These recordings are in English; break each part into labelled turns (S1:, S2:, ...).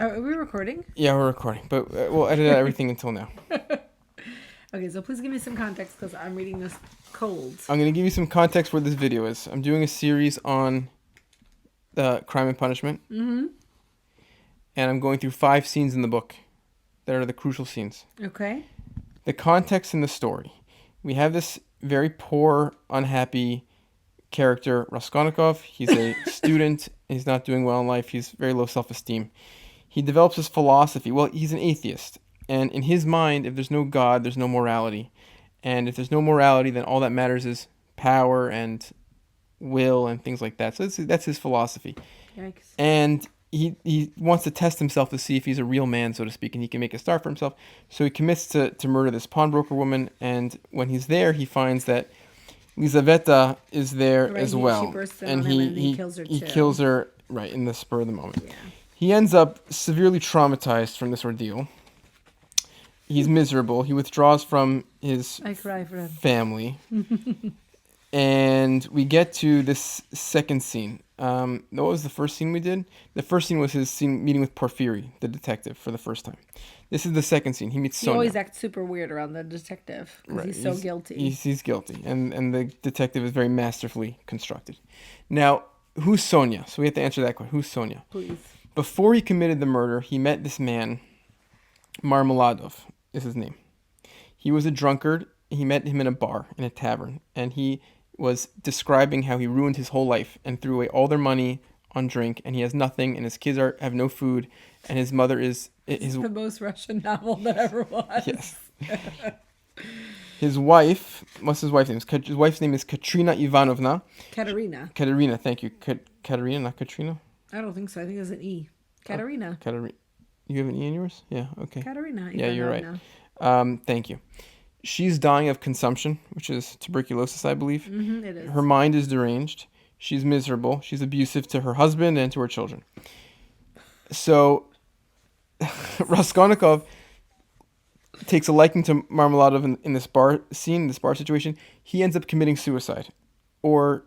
S1: Are we recording?
S2: Yeah, we're recording, but we'll edit out everything until now.
S1: Okay, so please give me some context because I'm reading this cold.
S2: I'm going to give you some context where this video is. I'm doing a series on Crime and Punishment, and I'm going through 5 scenes in the book that are the crucial scenes.
S1: Okay.
S2: The context in the story. We have this very poor, unhappy character, Raskolnikov. He's a student. He's not doing well in life. He's very low self-esteem. He develops his philosophy. Well, he's an atheist. And in his mind, if there's no God, there's no morality. And if there's no morality, then all that matters is power and will and things like that. So that's his philosophy.
S1: Yikes.
S2: And he wants to test himself to see if he's a real man, so to speak, and he can make a start for himself. So he commits to murder this pawnbroker woman. And when he's there, he finds that Lizaveta is there as well.
S1: She bursts in on him and he kills her too.
S2: He kills her right in the spur of the moment.
S1: Yeah.
S2: He ends up severely traumatized from this ordeal. He's miserable. He withdraws from his
S1: I cry for him.
S2: family. And we get to this second scene. What was the first scene we did? The first scene was his scene meeting with Porfiry, the detective, for the first time. This is the second scene. He meets Sonia.
S1: He always acts super weird around the detective because he's so guilty.
S2: He's guilty. And the detective is very masterfully constructed. Now, who's Sonia? So we have to answer that question. Who's Sonia?
S1: Please.
S2: Before he committed the murder, he met this man, Marmeladov is his name. He was a drunkard. He met him in a bar, in a tavern, and he was describing how he ruined his whole life and threw away all their money on drink, and he has nothing, and his kids have no food, and his mother is...
S1: It's the most Russian novel that ever was.
S2: Yes. His wife, what's his wife's name? His wife's name is Katerina Ivanovna.
S1: Katerina.
S2: Katerina, thank you. Katerina, not Katrina?
S1: I don't think so. I think there's an E. Katerina.
S2: Katerina. You have an E in yours? Yeah, okay.
S1: Katerina.
S2: Yeah, you're right. Thank you. She's dying of consumption, which is tuberculosis, I believe.
S1: Mm-hmm, it is.
S2: Her mind is deranged. She's miserable. She's abusive to her husband and to her children. So Raskolnikov takes a liking to Marmeladov in this bar scene, this bar situation. He ends up committing suicide or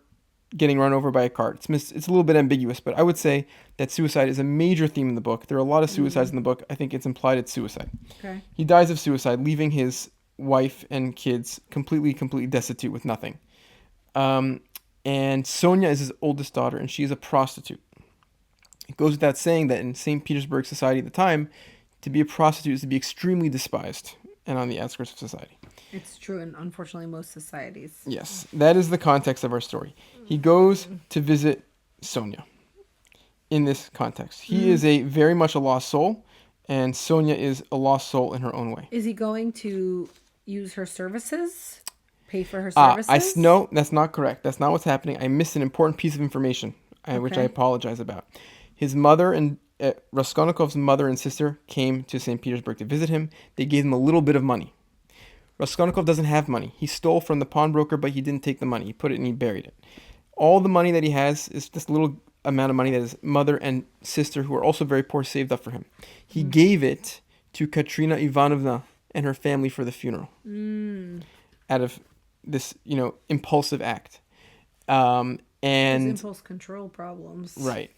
S2: getting run over by a car. It's a little bit ambiguous, but I would say that suicide is a major theme in the book. There are a lot of suicides in the book. I think it's implied it's suicide.
S1: Okay.
S2: He dies of suicide, leaving his wife and kids completely destitute with nothing. And Sonia is his oldest daughter, and she is a prostitute. It goes without saying that in St. Petersburg society at the time, to be a prostitute is to be extremely despised and on the outskirts of society.
S1: It's true in, unfortunately, most societies.
S2: Yes, that is the context of our story. He goes to visit Sonia in this context. He is very much a lost soul, and Sonia is a lost soul in her own way.
S1: Is he going to use her services? Pay for her services?
S2: No, that's not correct. That's not what's happening. I missed an important piece of information, which I
S1: Okay.
S2: apologize about. His mother and Raskolnikov's mother and sister came to St. Petersburg to visit him. They gave him a little bit of money. Raskolnikov doesn't have money. He stole from the pawnbroker, but he didn't take the money. He put it and he buried it. All the money that he has is this little amount of money that his mother and sister, who are also very poor, saved up for him. He gave it to Katerina Ivanovna and her family for the funeral. Out of this, impulsive act. And
S1: impulse control problems.
S2: right.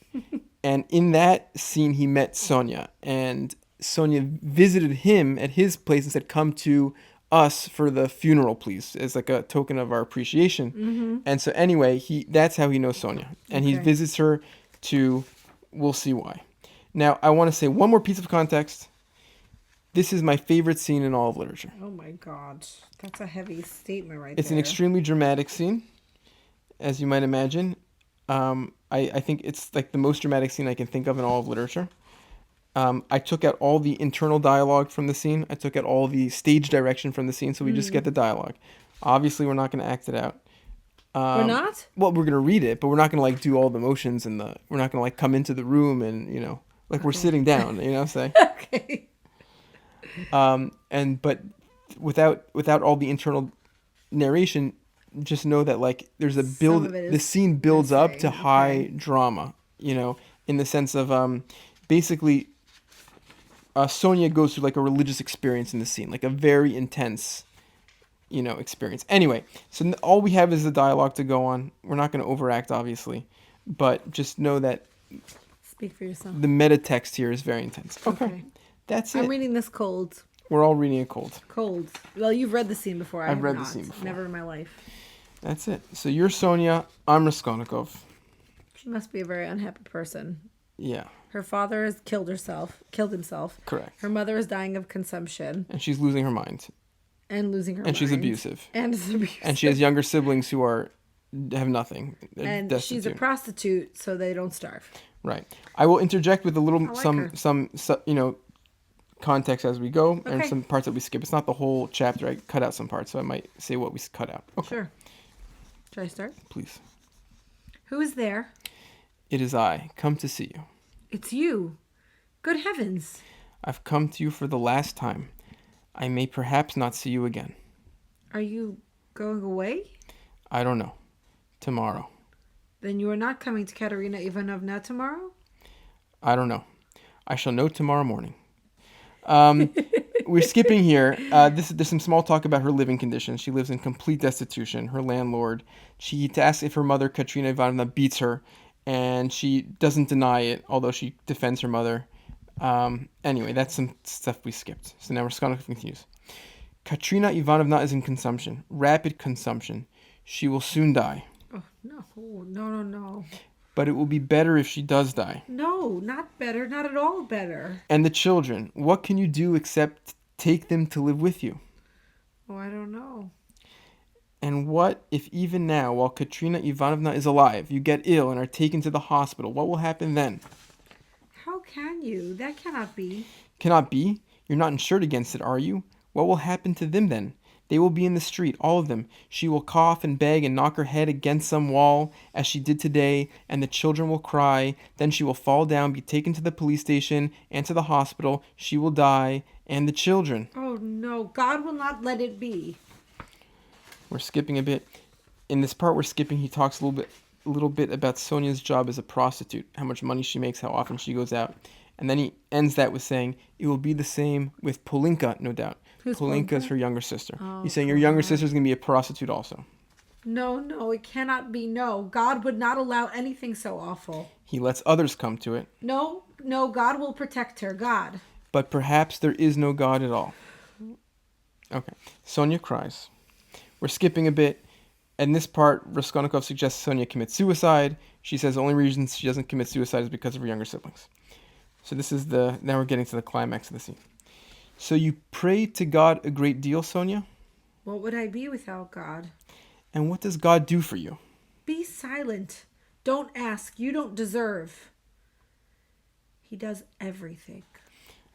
S2: And in that scene, he met Sonia, and Sonia visited him at his place and said, "Come to us for the funeral, please," as like a token of our appreciation. And so anyway, that's how he knows Sonia, and he
S1: Okay.
S2: visits her to, we'll see why. Now, I want to say one more piece of context. This is my favorite scene in all of literature.
S1: Oh my God. That's a heavy statement right
S2: It's
S1: there.
S2: an extremely dramatic scene, as you might imagine. I think it's like the most dramatic scene I can think of in all of literature. I took out all the internal dialogue from the scene. I took out all the stage direction from the scene, so we just get the dialogue. Obviously, we're not going to act it out.
S1: We're not?
S2: Well, we're going to read it, but we're not going to like do all the motions and we're not going to like come into the room and, like we're sitting down, you know what I'm saying?
S1: Okay.
S2: But without all the internal narration, just know that like there's a build.
S1: Some of it
S2: The
S1: is
S2: scene builds up to
S1: insane.
S2: high
S1: Okay.
S2: drama. In the sense of basically, Sonia goes through like a religious experience in the scene, like a very intense, experience. Anyway, so all we have is the dialogue to go on. We're not going to overact, obviously, but just know that
S1: Speak for yourself.
S2: The meta text here is very intense.
S1: Okay.
S2: That's
S1: I'm
S2: it.
S1: reading this cold.
S2: We're all reading it cold.
S1: Cold. Well, you've read the scene before.
S2: I've read the
S1: not.
S2: scene before.
S1: Never in my life.
S2: That's it. So you're Sonia. I'm Raskolnikov.
S1: She must be a very unhappy person.
S2: Yeah.
S1: Her father has killed himself.
S2: Correct.
S1: Her mother is dying of consumption.
S2: And she's losing her mind.
S1: And losing her mind.
S2: And she's abusive.
S1: And is abusive.
S2: And she has younger siblings who have nothing. They're
S1: and
S2: destitute.
S1: she's a prostitute, so they don't starve.
S2: Right. I will interject with a little
S1: like
S2: some context as we go and
S1: Okay.
S2: some parts that we skip. It's not the whole chapter. I cut out some parts, so I might say what we cut out. Okay.
S1: Sure. Should I start?
S2: Please.
S1: Who is there?
S2: It is I, come to see you.
S1: It's you. Good heavens.
S2: I've come to you for the last time. I may perhaps not see you again.
S1: Are you going away?
S2: I don't know. Tomorrow.
S1: Then you are not coming to Katerina Ivanovna tomorrow?
S2: I don't know. I shall know tomorrow morning. We're skipping here. There's some small talk about her living conditions. She lives in complete destitution. Her landlord, she asks if her mother, Katerina Ivanovna, beats her, and she doesn't deny it, although she defends her mother. Anyway, that's some stuff we skipped. So now Raskolnikov continues. Katerina Ivanovna is in consumption, rapid consumption. She will soon die.
S1: Oh, no.
S2: But it will be better if she does die.
S1: No, not better. Not at all better.
S2: And the children, what can you do except take them to live with you?
S1: Oh, I don't know.
S2: And what if even now, while Katerina Ivanovna is alive, you get ill and are taken to the hospital? What will happen then?
S1: How can you? That cannot be.
S2: Cannot be. You're not insured against it, are you? What will happen to them then? They will be in the street, all of them. She will cough and beg and knock her head against some wall, as she did today, and the children will cry. Then she will fall down, be taken to the police station and to the hospital. She will die, and the children.
S1: Oh, no. God will not let it be.
S2: We're skipping a bit. In this part we're skipping, he talks a little bit about Sonia's job as a prostitute, how much money she makes, how often she goes out. And then he ends that with saying, it will be the same with Polinka, no doubt.
S1: Who's
S2: Polinka is
S1: Polinka?
S2: her younger sister.
S1: Oh,
S2: He's saying your younger sister is going to be a prostitute also.
S1: No, it cannot be. No, God would not allow anything so awful.
S2: He lets others come to it.
S1: No, God will protect her. God.
S2: But perhaps there is no God at all. Okay. Sonia cries. We're skipping a bit. In this part, Raskolnikov suggests Sonia commit suicide. She says the only reason she doesn't commit suicide is because of her younger siblings. So now we're getting to the climax of the scene. So you pray to God a great deal, Sonia?
S1: What would I be without God?
S2: And what does God do for you?
S1: Be silent. Don't ask. You don't deserve. He does everything.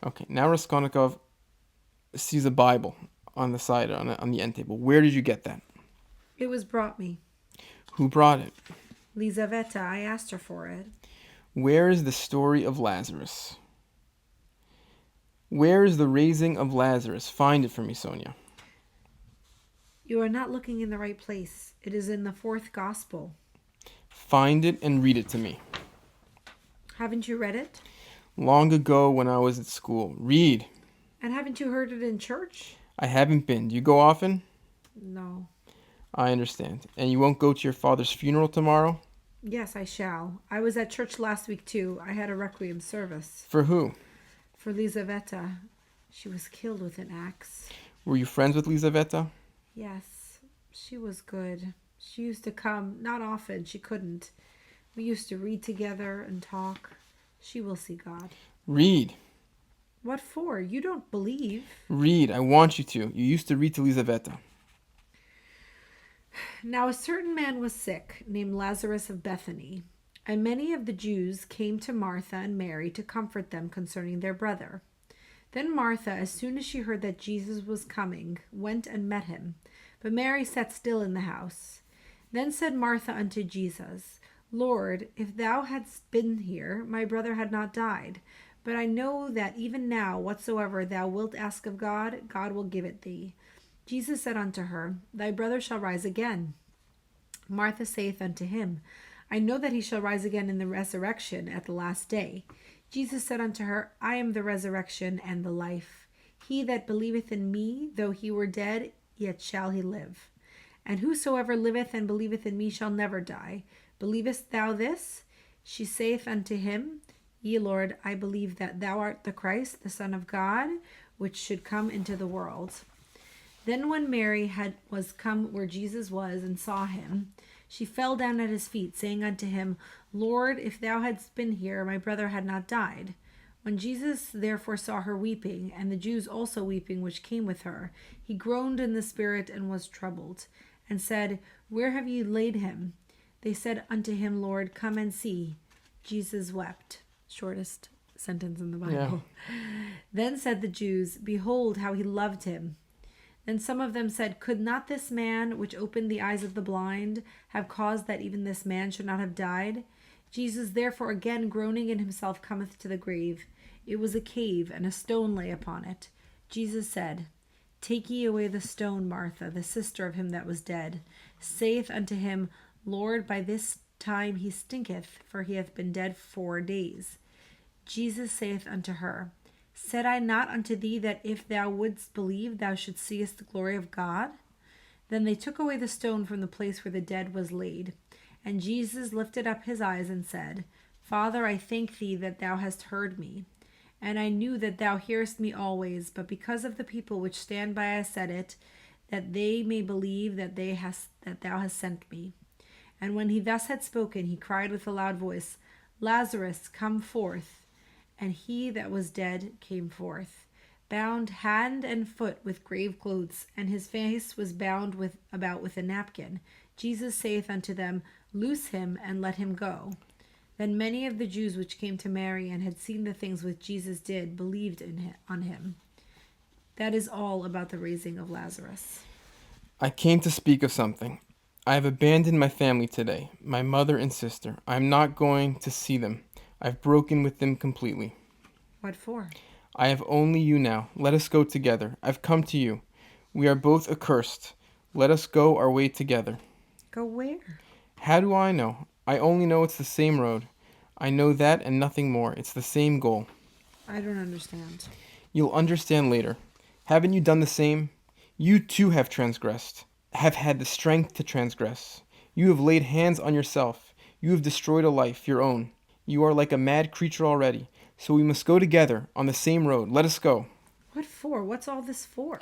S2: Okay, now Raskolnikov sees a Bible on the side, on the end table. Where did you get that?
S1: It was brought me.
S2: Who brought it?
S1: Lizaveta, I asked her for it.
S2: Where is the story of Lazarus? Where is the raising of Lazarus? Find it for me, Sonia.
S1: You are not looking in the right place. It is in the 4th Gospel.
S2: Find it and read it to me.
S1: Haven't you read it?
S2: Long ago when I was at school. Read.
S1: And haven't you heard it in church?
S2: I haven't been. Do you go often?
S1: No.
S2: I understand. And you won't go to your father's funeral tomorrow?
S1: Yes, I shall. I was at church last week, too. I had a requiem service.
S2: For who?
S1: For Lizaveta. She was killed with an axe.
S2: Were you friends with Lizaveta?
S1: Yes, she was good. She used to come. Not often. She couldn't. We used to read together and talk. She will see God.
S2: Read.
S1: What for? You don't believe.
S2: Read. I want you to. You used to read to Lizaveta.
S1: Now a certain man was sick, named Lazarus of Bethany, and many of the Jews came to Martha and Mary to comfort them concerning their brother. Then Martha, as soon as she heard that Jesus was coming, went and met him, but Mary sat still in the house. Then said Martha unto Jesus, Lord, if thou hadst been here, my brother had not died. But I know that even now whatsoever thou wilt ask of God, God will give it thee. Jesus said unto her, Thy brother shall rise again. Martha saith unto him, I know that he shall rise again in the resurrection at the last day. Jesus said unto her, I am the resurrection and the life. He that believeth in me, though he were dead, yet shall he live. And whosoever liveth and believeth in me shall never die. Believest thou this? She saith unto him, Yea, Lord, I believe that thou art the Christ, the Son of God, which should come into the world. Then when Mary was come where Jesus was, and saw him, she fell down at his feet, saying unto him, Lord, if thou hadst been here, my brother had not died. When Jesus therefore saw her weeping, and the Jews also weeping which came with her, he groaned in the spirit, and was troubled, and said, Where have ye laid him? They said unto him, Lord, come and see. Jesus wept. Shortest sentence in the Bible. Yeah. Then said the Jews, Behold how he loved him. Then some of them said, Could not this man, which opened the eyes of the blind, have caused that even this man should not have died? Jesus therefore again groaning in himself cometh to the grave. It was a cave, and a stone lay upon it. Jesus said, Take ye away the stone, Martha, the sister of him that was dead. Saith unto him, Lord, by this time he stinketh, for he hath been dead 4 days. Jesus saith unto her, Said I not unto thee that if thou wouldst believe, thou shouldst seest the glory of God? Then they took away the stone from the place where the dead was laid. And Jesus lifted up his eyes and said, Father, I thank thee that thou hast heard me. And I knew that thou hearest me always, but because of the people which stand by I said it, that they may believe that thou hast sent me. And when he thus had spoken, he cried with a loud voice, Lazarus, come forth. And he that was dead came forth, bound hand and foot with grave clothes, and his face was bound about with a napkin. Jesus saith unto them, Loose him, and let him go. Then many of the Jews which came to Mary, and had seen the things which Jesus did, believed on him. That is all about the raising of Lazarus.
S2: I came to speak of something. I have abandoned my family today, my mother and sister. I am not going to see them. I've broken with them completely.
S1: What for?
S2: I have only you now. Let us go together. I've come to you. We are both accursed. Let us go our way together.
S1: Go where?
S2: How do I know? I only know it's the same road. I know that and nothing more. It's the same goal.
S1: I don't understand.
S2: You'll understand later. Haven't you done the same? You too have transgressed, have had the strength to transgress. You have laid hands on yourself. You have destroyed a life, your own. You are like a mad creature already. So we must go together on the same road. Let us go.
S1: What for? What's all this for?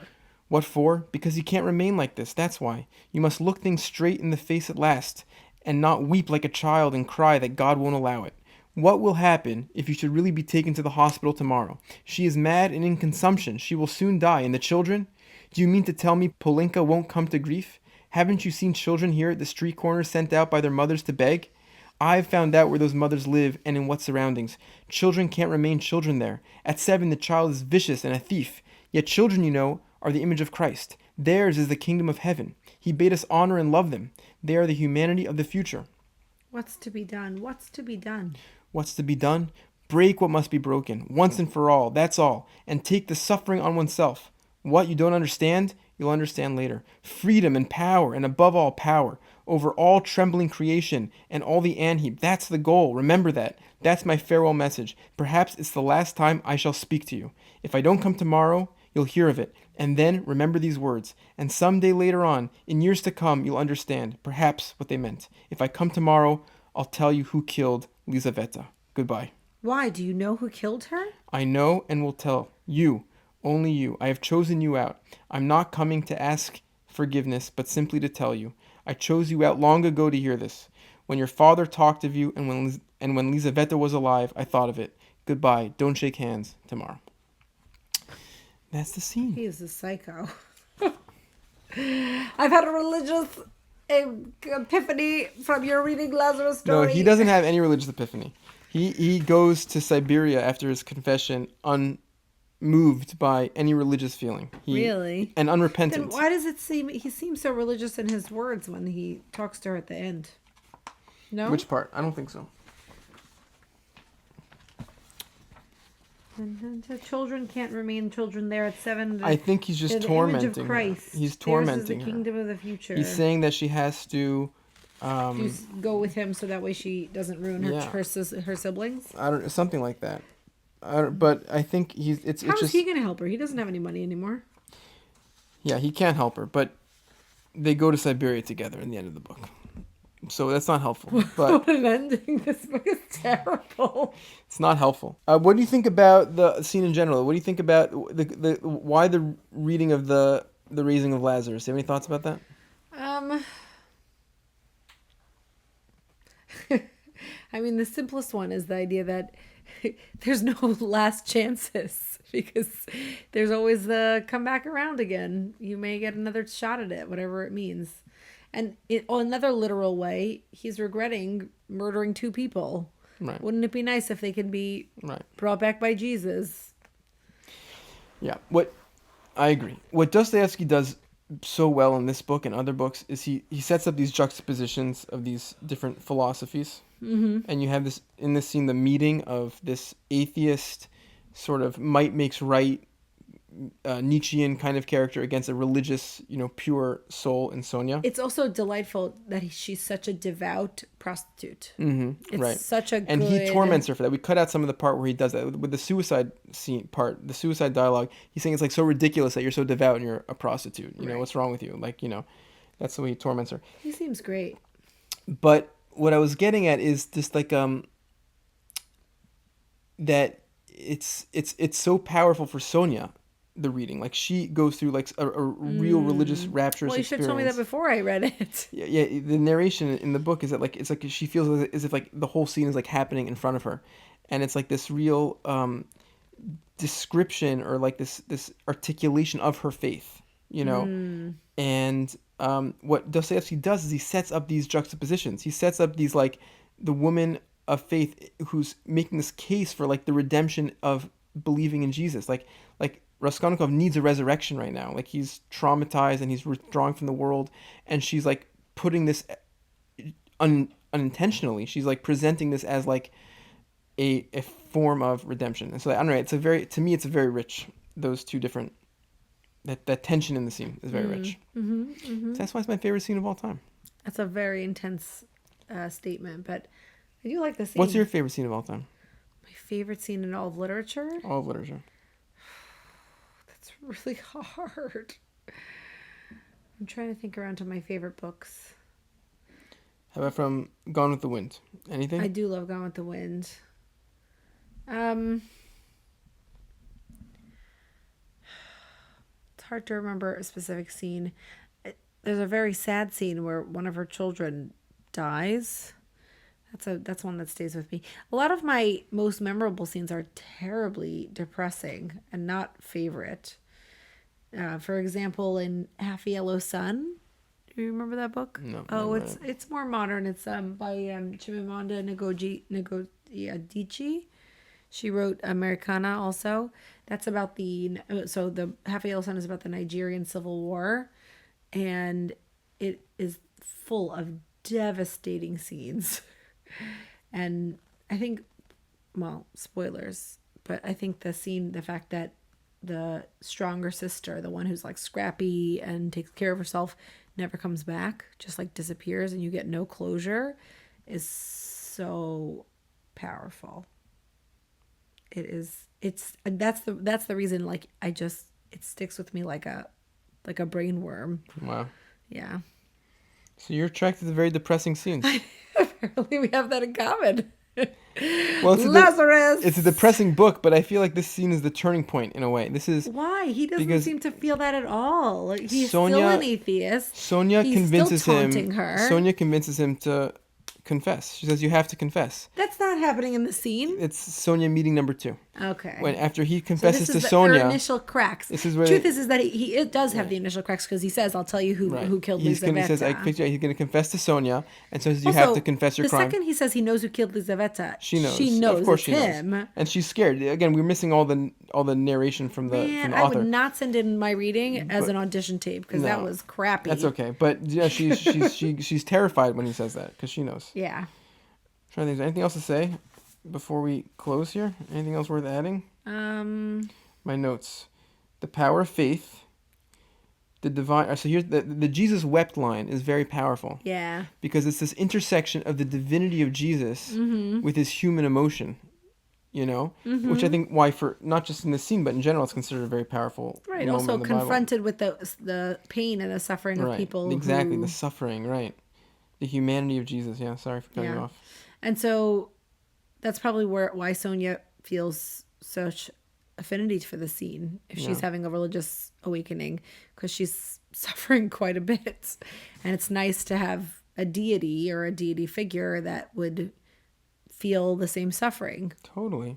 S2: What for? Because you can't remain like this, that's why. You must look things straight in the face at last, and not weep like a child and cry that God won't allow it. What will happen if you should really be taken to the hospital tomorrow? She is mad and in consumption. She will soon die. And the children? Do you mean to tell me Polinka won't come to grief? Haven't you seen children here at the street corner sent out by their mothers to beg? I've found out where those mothers live and in what surroundings. Children can't remain children there. At 7, the child is vicious and a thief. Yet children, you know, are the image of Christ. Theirs is the kingdom of heaven. He bade us honor and love them. They are the humanity of the future.
S1: What's to be done? What's to be done?
S2: What's to be done? Break what must be broken, once and for all, that's all, and take the suffering on oneself. What you don't understand, you'll understand later. Freedom and power, and above all power, over all trembling creation and all the ant-heap. That's the goal. Remember that. That's my farewell message. Perhaps it's the last time I shall speak to you. If I don't come tomorrow, you'll hear of it. And then remember these words. And someday later on, in years to come, you'll understand, perhaps, what they meant. If I come tomorrow, I'll tell you who killed Lizaveta. Goodbye.
S1: Why? Do you know who killed her?
S2: I know and will tell. You. Only you. I have chosen you out. I'm not coming to ask forgiveness, but simply to tell you. I chose you out long ago to hear this. When your father talked of you and when Lizaveta was alive, I thought of it. Goodbye. Don't shake hands tomorrow. That's the scene.
S1: He is a psycho. I've had a religious epiphany from your reading Lazarus story.
S2: No, he doesn't have any religious epiphany. He goes to Siberia after his confession unmoved by any religious feeling.
S1: Really?
S2: And unrepentant.
S1: Then why does it seem he seems so religious in his words when he talks to her at the end? No?
S2: Which part? I don't think so.
S1: And the children can't remain children there at 7.
S2: I think he's just tormenting her.
S1: Christ.
S2: He's tormenting
S1: the
S2: her.
S1: kingdom of the future.
S2: He's saying that she has to
S1: go with him so that way she doesn't ruin her siblings.
S2: I don't something like that. But I think
S1: How is he going to help her? He doesn't have any money anymore.
S2: Yeah, he can't help her, but they go to Siberia together in the end of the book. So that's not helpful. But
S1: What an ending. This book is terrible.
S2: it's not helpful. What do you think about the scene in general? What do you think about the why the reading of the raising of Lazarus? Do you have any thoughts about that?
S1: Um, I mean, the simplest one is the idea that there's no last chances because there's always the come back around again. You may get another shot at it, whatever it means. And another literal way, he's regretting murdering 2 people.
S2: Right.
S1: Wouldn't it be nice if they could be
S2: Right.
S1: brought back by Jesus?
S2: Yeah. I agree. What Dostoevsky does so well in this book and other books is he sets up these juxtapositions of these different philosophies.
S1: Mm-hmm.
S2: And you have this in this scene, the meeting of this atheist sort of might makes right Nietzschean kind of character against a religious, pure soul in Sonia.
S1: It's also delightful that she's such a devout prostitute.
S2: Mm-hmm.
S1: It's
S2: Right.
S1: such a
S2: And
S1: good...
S2: he torments her for that. We cut out some of the part where he does that with the suicide scene part, the suicide dialogue. He's saying it's like so ridiculous that you're so devout and you're a prostitute. You know,
S1: Right.
S2: what's wrong with you? Like, that's the way he torments her.
S1: He seems great.
S2: But what I was getting at is just like that it's so powerful for Sonia, the reading. Like she goes through like a real religious rapturous
S1: Well, you should
S2: experience.
S1: have told me that before I read it.
S2: Yeah, the narration in the book is that like it's like she feels as if like the whole scene is like happening in front of her, and it's like this real description or like this articulation of her faith, And what Dostoevsky does is he sets up these juxtapositions. He sets up these like the woman of faith who's making this case for like the redemption of believing in Jesus, like Raskolnikov needs a resurrection right now. Like he's traumatized and he's withdrawing from the world, and she's like putting this unintentionally. She's like presenting this as like a form of redemption. And so I don't know. To me, it's a very rich. Those two different that tension in the scene is very rich.
S1: Mm-hmm, mm-hmm.
S2: So that's why it's my favorite scene of all time.
S1: That's a very intense statement, but I do like the scene.
S2: What's your favorite scene of all time?
S1: My favorite scene in all of literature?
S2: All of literature.
S1: That's really hard. I'm trying to think around to my favorite books.
S2: How about from Gone with the Wind? Anything?
S1: I do love Gone with the Wind. It's hard to remember a specific scene. There's a very sad scene where one of her children dies. That's one that stays with me. A lot of my most memorable scenes are terribly depressing and not favorite. For example, in Half a Yellow Sun. Do you remember that book?
S2: No.
S1: Oh, it's more modern. It's by Chimamanda Ngozi Adichie. She wrote Americana also. That's about the Half a Yellow Sun is about the Nigerian Civil War, and it is full of devastating scenes. And I think, well, spoilers, but I think the fact that the stronger sister, the one who's like scrappy and takes care of herself, never comes back, just like disappears, and you get no closure, is so powerful. That's the reason, like, it sticks with me like a brain worm.
S2: Wow.
S1: Yeah.
S2: So you're attracted to very depressing scenes.
S1: Apparently we have that in common.
S2: Well,
S1: Lazarus!
S2: It's a depressing book, but I feel like this scene is the turning point in a way. This is
S1: why he doesn't seem to feel that at all. Like, he's
S2: Sonia,
S1: still an atheist.
S2: Sonia convinces
S1: still taunting her.
S2: Sonia convinces him to confess. She says, "You have to confess."
S1: That's not happening in the scene.
S2: It's Sonia meeting number 2.
S1: Okay.
S2: When after he confesses to
S1: Her
S2: Sonia,
S1: initial cracks.
S2: This is where
S1: Truth is that he does have the initial cracks because he says, "I'll tell you who killed Lizaveta."
S2: He says, he's going to confess to Sonia, and says, "You have to confess your crime."
S1: The second he says he knows who killed Lizaveta,
S2: she knows.
S1: She knows.
S2: Of course,
S1: it's
S2: she
S1: him.
S2: knows. And she's scared. Again, we're missing all the narration from the
S1: Man,
S2: author.
S1: I would not send in my reading as an audition tape because that was crappy.
S2: That's okay, but yeah, she's terrified when he says that because she knows.
S1: Yeah.
S2: Trying to think, is there anything else to say before we close here? Anything else worth adding? My notes. The power of faith. The divine. So here's the Jesus wept line is very powerful.
S1: Yeah.
S2: Because it's this intersection of the divinity of Jesus with his human emotion. Which I think why for not just in this scene but in general it's considered a very powerful.
S1: Right.
S2: moment
S1: Also
S2: in the Bible.
S1: confronted with the pain and the suffering of people.
S2: Exactly. The suffering. Right. The humanity of Jesus. Yeah, sorry for cutting you
S1: Yeah.
S2: off.
S1: And so that's probably why Sonia feels such affinity for the scene if she's
S2: Yeah.
S1: having a religious awakening, because she's suffering quite a bit. And it's nice to have a deity or a deity figure that would feel the same suffering.
S2: Totally.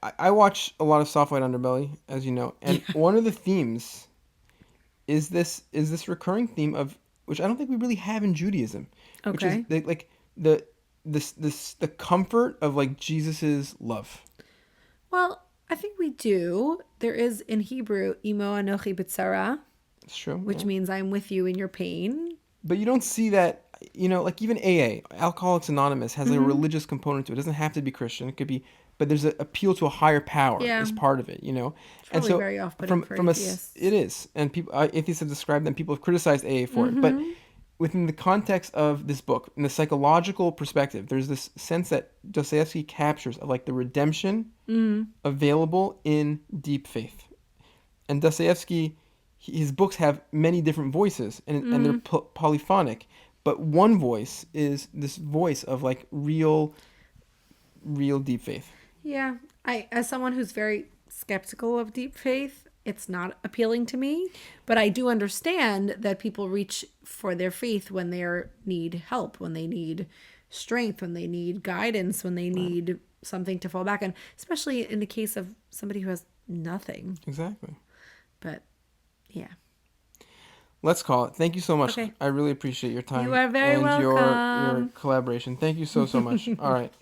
S2: I watch a lot of Soft White Underbelly, as you know, and one of the themes is this recurring theme of, which I don't think we really have in Judaism, which is
S1: Okay.
S2: the comfort of like Jesus's love.
S1: Well, I think we do. There is in Hebrew, Imo Anochi B'tzara,
S2: It's true.
S1: which
S2: Yeah.
S1: means I'm with you in your pain.
S2: But you don't see that, like even AA, Alcoholics Anonymous, has like a
S1: Mm-hmm.
S2: religious component to it. It doesn't have to be Christian. It could be, but there's an appeal to a higher power
S1: Yeah.
S2: as part of it,
S1: It's
S2: And
S1: probably
S2: so
S1: very off-putting for atheists.
S2: it is, and people atheists have described them. People have criticized AA for it, but
S1: Mm-hmm.
S2: within the context of this book, in the psychological perspective, there's this sense that Dostoevsky captures of like the redemption available in deep faith. And Dostoevsky, his books have many different voices, and they're polyphonic, but one voice is this voice of like real deep faith.
S1: Yeah. As someone who's very skeptical of deep faith, it's not appealing to me, but I do understand that people reach for their faith when they need help, when they need strength, when they need guidance, when they need something to fall back on, especially in the case of somebody who has nothing.
S2: Exactly.
S1: But yeah.
S2: Let's call it. Thank you so much.
S1: Okay.
S2: I really appreciate your time.
S1: You are very
S2: and your
S1: welcome.
S2: collaboration. Thank you so much. All right.